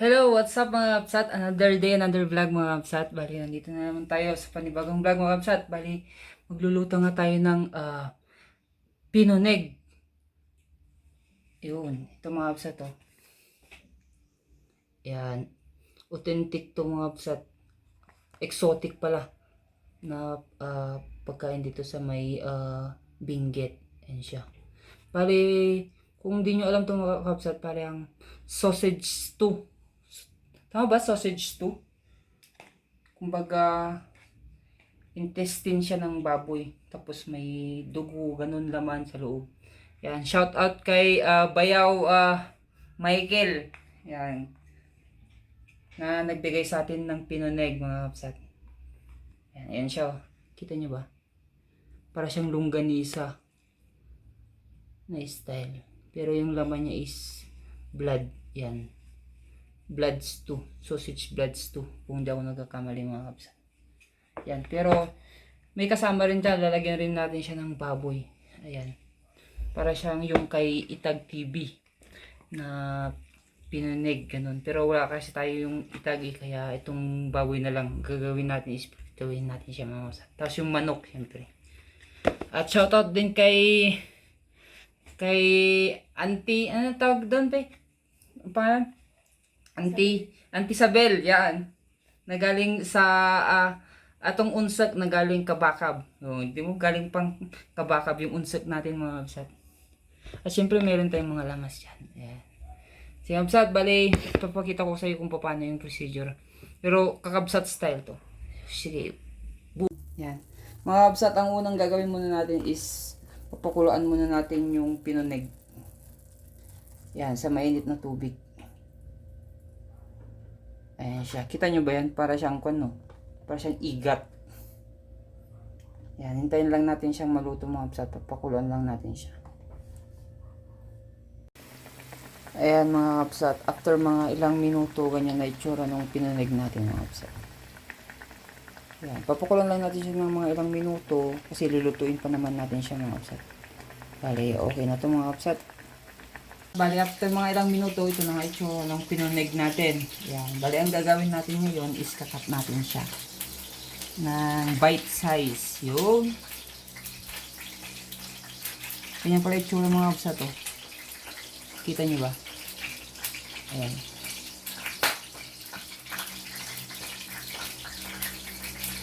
Hello, what's up mga kapsat? Another day, another vlog mga kapsat. Bali, nandito na naman tayo sa panibagong vlog mga kapsat. Bali, magluluto nga tayo ng pinuneg. Yun, ito mga kapsat oh. Yan, authentic to mga kapsat. Exotic pala na pagkain dito sa may Benguet. Yan siya. Bali, kung di nyo alam to mga kapsat, parang sausage stew. Tama ba? Sausage stew? Kumbaga, intestine siya ng baboy. Tapos may dugo, ganun laman sa loob. Yan, shout out kay Bayaw Michael. Yan, na nagbigay sa atin ng pinuneg mga kapsat. Yan, ayan siya. Kita nyo ba? Para siyang longganisa na style. Pero yung laman niya is blood. Yan. Blood stew. Sausage blood stew. Kung di ako nagkakamali mga kapsat. Yan. Pero may kasama rin dyan. Lalagyan rin natin siya ng baboy. Ayan. Para siyang yung kay Itag TV na pinuneg. Ganun. Pero wala kasi tayo yung Itag kaya itong baboy na lang gagawin natin is gawin natin siya mga kapsat. Tapos yung manok syempre. At shoutout din kay Auntie, ano tawag doon pe? Parang Auntie Isabel, yan. Nagaling sa atong unsak na galing Kabakab. Hindi mo galing pang Kabakab yung unsak natin mga kapsat. At syempre meron tayong mga lamas dyan. Yan. Sige kapsat, bali, papakita ko sa iyo kung paano yung procedure. Pero kakabsat style to. Sige. Boom. Yan. Mga kapsat, ang unang gagawin muna natin is papakuluan muna natin yung pinuneg. Yan, sa mainit na tubig. Ayan siya. Kita nyo ba yan? Para siyang no? Para siyang igat. Yan, hintayin lang natin siyang maluto mga kapsat. Papakuluan lang natin siya. Ayan mga kapsat. After mga ilang minuto, ganyan na itsura ng pinuneg natin mga kapsat. Yan, papakulan lang natin siya ng mga ilang minuto kasi lulutuin pa naman natin siya mga kapsat. Bali, okay na ito mga kapsat. Bali, after mga ilang minuto, ito na nga itsura ng pinuneg natin. Yan, bali, ang gagawin natin ngayon is kakat natin siya ng bite size. Yun. Ganyan pala itsura mga kapsat to. Kita nyo ba? Ayan.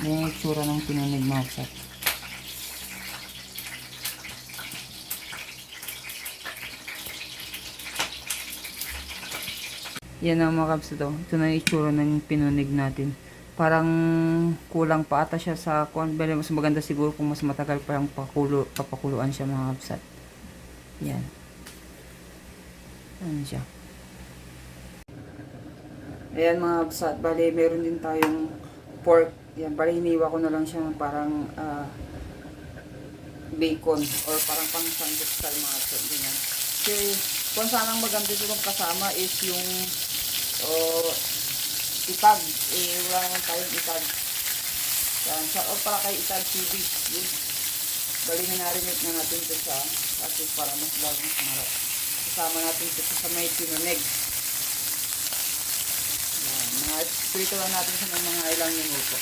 Ganyan yung itsura ng pinuneg mga kapsat. Yan ang mga kapsat to. Ito na yung itsura ng pinuneg natin. Parang kulang pa ata siya sa kuwan. Pero mas maganda siguro kung mas matagal parang papakuluan siya mga kapsat. Yan. Ayan siya. Ayan mga kapsat. Bali, meron din tayong pork. Yan, bali hiniwa ko na lang siya parang bacon or parang pang sandwich style mga kapsat. Ganyan. Okay, kung sanang maganda itong kasama is yung itag. Wala naman tayong itag. Yan, o para kay Itag TV. Yun. Bali na narinate na natin ito sa kasi para mas bagong sumarap. Kasama natin ito sa may pinuneg. Yan, prito lang natin siya ng mga ilang minuto.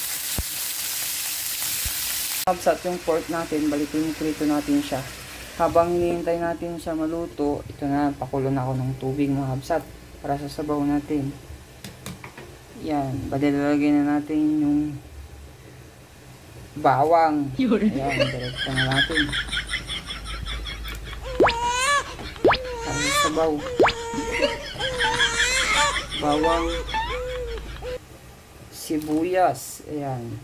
Kapsat yung pork natin, balikin prito natin siya. Habang hinihintay natin siya maluto, ito na, pakulo na ako ng tubig mga kapsat para sa sabaw natin. Yan, badalagay na natin yung bawang. Ayan, direkta na natin. Para sa sabaw. Bawang, sibuyas. Ayan.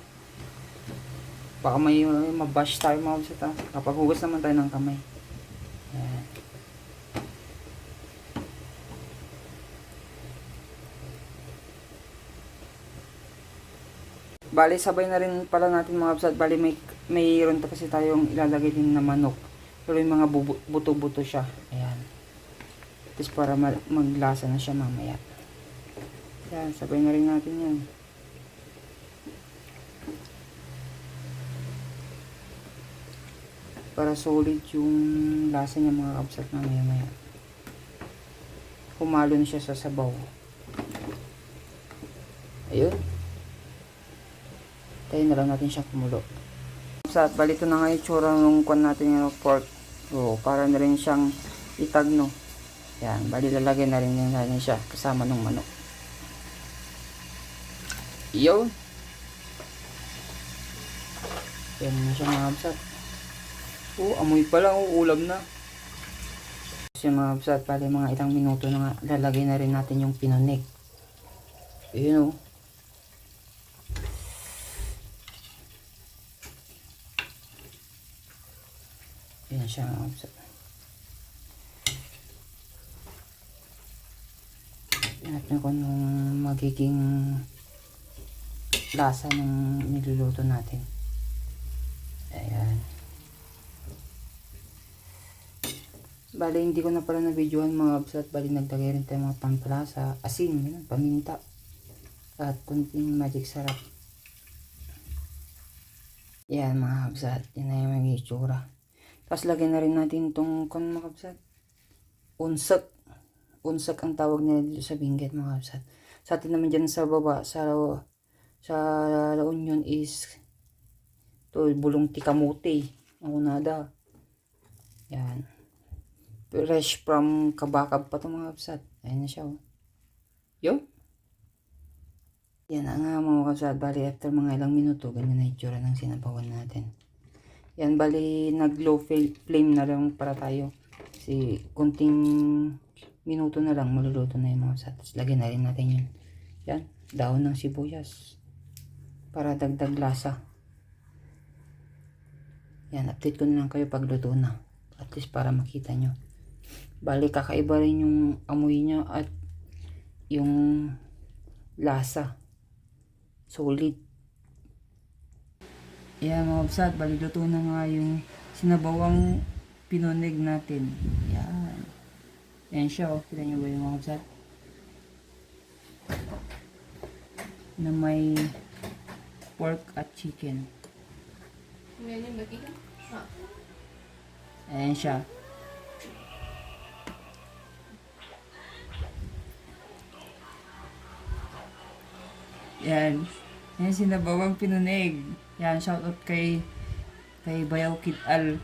Baka may mabash tayo mga kapsat. Kapag hugas naman tayo ng kamay. Ayan. Bali, sabay na rin pala natin mga kapsat. Bali, mayroon pa kasi tayong ilalagay din na manok. Pero yung mga buto-buto siya. Ayan. Tapos para maglasa na siya mamaya. Ayan, sabay na rin natin yan. Para solid yung lasa niya mga kapsat mamaya-maya. Humalo na siya sa sabaw. Ayun. Tayo na lang natin siya kumulo. Sa bali ito na nga itsura ng kwan natin yung pork. So, para na rin siyang itag, no. Yan, bali lalagay na rin natin siya kasama ng manok. Yun. Yan na siya mga kabsat. Amoy pa lang, ulam na. Kasi mga kabsat, bali mga ilang minuto na nga, lalagay na rin natin yung pinonig. Ayun o. Yan siya mga kabsat. Natin kung anong magiging lasa ng niluluto natin. Ayan. Bali, hindi ko na pala na-videoan mga kabsat. Bali, nagtagay rin tayo mga pampalasa, asin, yun, paminta, at kunting magic sarap. Yan mga kabsat. Yan na yung magiging itsura. Tapos, lagyan na rin natin itong mga kabsat. Unsak. Unsak ang tawag nila dito sa Benguet mga kabsat. Sa atin naman dyan sa baba, sa La Union is to bulong tikamote. Ang unada. Yan. Fresh from Kabakab pa ito mga kabsat. Ayan na siya. Yo. Yan na nga mga kabsat. Bali after mga ilang minuto, ganyan na itsura ng sinabawan natin. Yan bali nag low flame na lang para tayo. Kasi kunting minuto na lang maluluto na yung mga kabsat. Tapos lagyan na rin natin yun. Yan. Dahon ng sibuyas. Para dagdag lasa. Yan. Update ko na lang kayo pag luto na. At least para makita nyo. Bali kakaiba rin yung amoy niya at yung lasa. Solid. Yan mga kabsat. Bali luto na nga yung sinabawang pinonig natin. Yan. Yan siya. Kita nyo ba yung mga kabsat? Na may pork at chicken. Ayan siya. Yan. Yan sinabawang pinunig. Yan, shoutout kay Bayaw Kid Al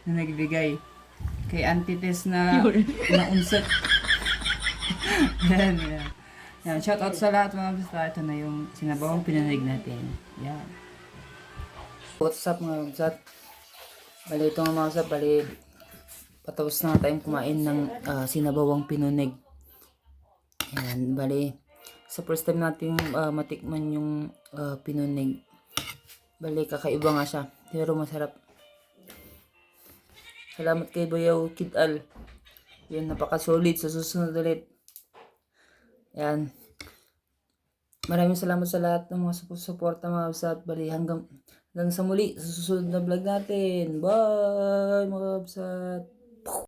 na nagbigay. Kay Auntie Tess na naunset. Yan, yan. Yan, shoutout sa lahat mga basta. Ito na yung sinabawang pinunig natin. Yan. What's up mga kabsat? Bali ito nga mga kabsat. Bali patapos na tayong kumain ng sinabawang pinunig. Yan, bali sa first time natin matikman yung pinunig. Bali kakaiba nga siya. Pero masarap. Salamat kay Bayaw Kid Al. Yan, napaka-solid. Sa susunod ulit. Yan. Maraming salamat sa lahat ng mga suporta mga kabsat. Bali hanggang sa muli sa susunod na vlog natin. Bye mga kabsat.